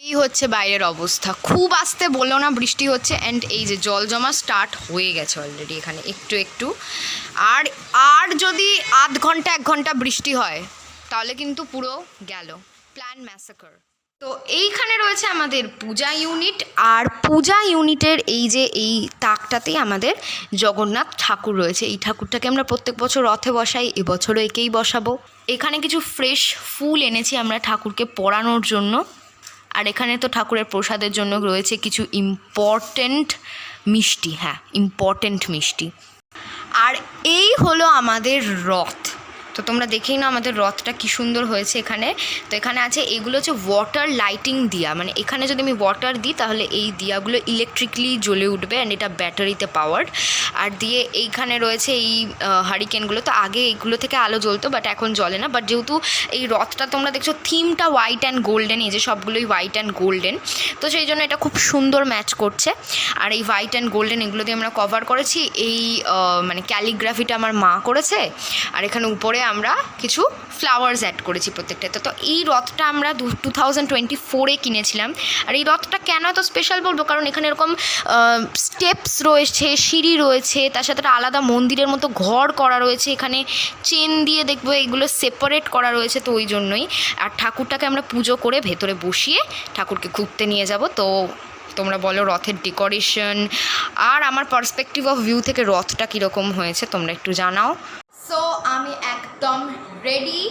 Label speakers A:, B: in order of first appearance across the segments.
A: এই হচ্ছে বাইরের অবস্থা, খুব আস্তে বললো না, বৃষ্টি হচ্ছে। অ্যান্ড এই যে জল জমা স্টার্ট হয়ে গেছে অলরেডি এখানে একটু একটু। আর আর যদি আধ ঘন্টা 1 ঘন্টা বৃষ্টি হয় তাহলে কিন্তু পুরো গেল, প্ল্যান ম্যাসাকার। তো এইখানে রয়েছে আমাদের পূজা ইউনিট, আর পূজা ইউনিটের এই যে এই তাকটাতেই আমাদের জগন্নাথ ঠাকুর রয়েছে। এই ঠাকুরটাকে আমরা প্রত্যেক বছর রথে বসাই, এবছরও একেই বসাবো। এখানে কিছু ফ্রেশ ফুল এনেছি আমরা ঠাকুরকে পরানোর জন্য। আর এখানে তো ঠাকুরের প্রসাদের জন্য রয়েছে কিছু ইম্পর্ট্যান্ট মিষ্টি, হ্যাঁ ইম্পর্ট্যান্ট মিষ্টি। আর এই হলো আমাদের রথ। তো তোমরা দেখেই না আমাদের রথটা কী সুন্দর হয়েছে এখানে। তো এখানে আছে, এগুলো হচ্ছে ওয়াটার লাইটিং দিয়া, মানে এখানে যদি আমি ওয়াটার দিই তাহলে এই দিয়াগুলো ইলেকট্রিকলি জ্বলে উঠবে, অ্যান্ড এটা ব্যাটারিতে পাওয়ার্ড। আর দিয়ে এইখানে রয়েছে এই হারিকেনগুলো। তো আগে এইগুলো থেকে আলো জ্বলতো, বাট এখন জ্বলে না। বাট যেহেতু এই রথটা তোমরা দেখছো থিমটা হোয়াইট অ্যান্ড গোল্ডেন, এই যে সবগুলোই হোয়াইট অ্যান্ড গোল্ডেন, তো সেই জন্য এটা খুব সুন্দর ম্যাচ করছে। আর এই হোয়াইট অ্যান্ড গোল্ডেন এগুলো দিয়ে আমরা কভার করেছি। এই মানে ক্যালিগ্রাফিটা আমার মা করেছে। আর এখানে উপরে আমরা কিছু ফ্লাওয়ার্স অ্যাড করেছি প্রত্যেকটাতে। তো এই রথটা আমরা 2024-এ কিনেছিলাম। আর এই রথটা কেন এত স্পেশাল বলবো, কারণ এখানে এরকম স্টেপস রয়েছে, সিঁড়ি রয়েছে, তার সাথে একটা আলাদা মন্দিরের মতো ঘর করা রয়েছে, এখানে চেন দিয়ে দেখবো এগুলো সেপারেট করা রয়েছে, তো ওই জন্যই। আর ঠাকুরটাকে আমরা পুজো করে ভেতরে বসিয়ে ঠাকুরকে ঘুরতে নিয়ে যাব। তো তোমরা বলো রথের ডেকোরেশন আর আমার পার্সপেক্টিভ অফ ভিউ থেকে রথটা কীরকম হয়েছে তোমরা একটু জানাও। সো আমি একদম রেডি,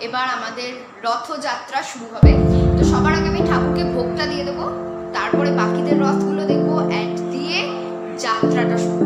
A: এবার আমাদের রথযাত্রা শুরু হবে। তো সবার আগে আমি ঠাকুরকে ভোগটা দিয়ে দেবো, তারপরে বাকিদের রথগুলো দেখবো, অ্যাড দিয়ে যাত্রাটা শুরু।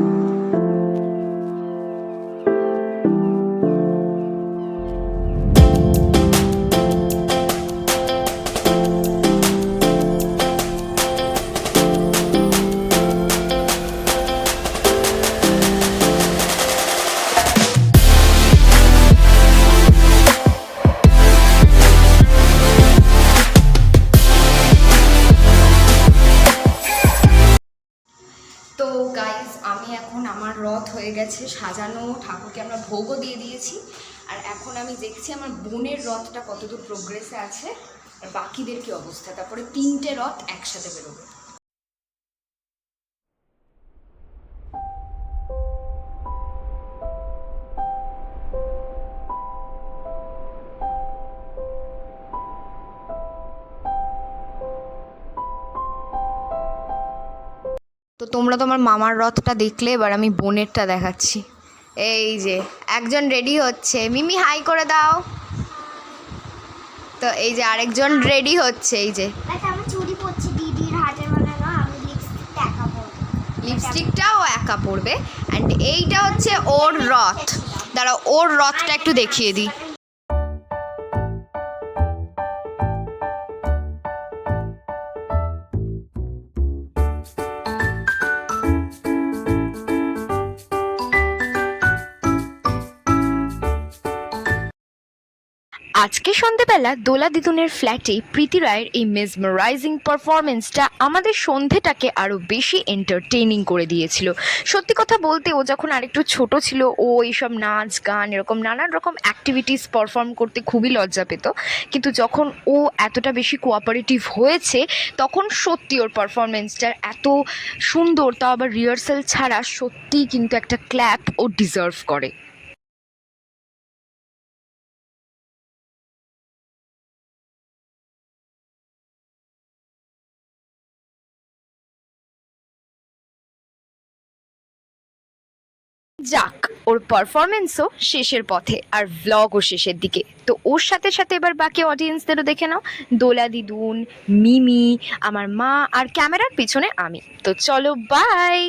A: তো গাইজ আমি এখন, আমার রথ হয়ে গেছে সাজানো, ঠাকুরকে আমরা ভোগও দিয়ে দিয়েছি। আর এখন আমি দেখছি আমার বোনের রথটা কতদূর প্রোগ্রেসে আছে আর বাকিদের কী অবস্থা। তারপরে 3টে রথ একসাথে বেরোবে। তো তোমরা তো আমার মামার রথটা দেখলে, এবার আমি বোনেরটা দেখাচ্ছি। এই যে একজন রেডি হচ্ছে, মিমি হাই করে দাও। তো এই যে আরেকজন রেডি হচ্ছে, এই যে
B: আমি চুড়ি পরছি দিদির হাতে বানানো, আমি লিপস্টিকটা একা পরব,
A: লিপস্টিকটাও একা পরবে। অ্যান্ড এইটা হচ্ছে ওর রথ। দাঁড়াও ওর রথটা একটু দেখিয়ে দিই। আজকে সন্ধেবেলা দোলা দিদুনের ফ্ল্যাটে প্রীতি রায়ের এই মেসমারাইজিং পারফরমেন্সটা আমাদের সন্ধেটাকে আরও বেশি এন্টারটেইনিং করে দিয়েছিল। সত্যি কথা বলতে, ও যখন আরেকটু ছোট ছিল ও এইসব নাচ গান এরকম নানান রকম অ্যাক্টিভিটিস পারফর্ম করতে খুবই লজ্জা পেত, কিন্তু যখন ও এতটা বেশি কোঅপারেটিভ হয়েছে তখন সত্যি ওর পারফরমেন্সটা এত সুন্দর, তাও আবার রিহার্সাল ছাড়া, সত্যিই কিন্তু একটা ক্ল্যাপ ও ডিজার্ভ করে। যাক, ওর পারফরমেন্সও শেষের পথে আর ভ্লগও শেষের দিকে। তো ওর সাথে সাথে এবার বাকি অডিয়েন্সদেরও দেখে নাও, দোলা দিদুন, মিমি, আমার মা, আর ক্যামেরার পিছনে আমি। তো চলো বাই।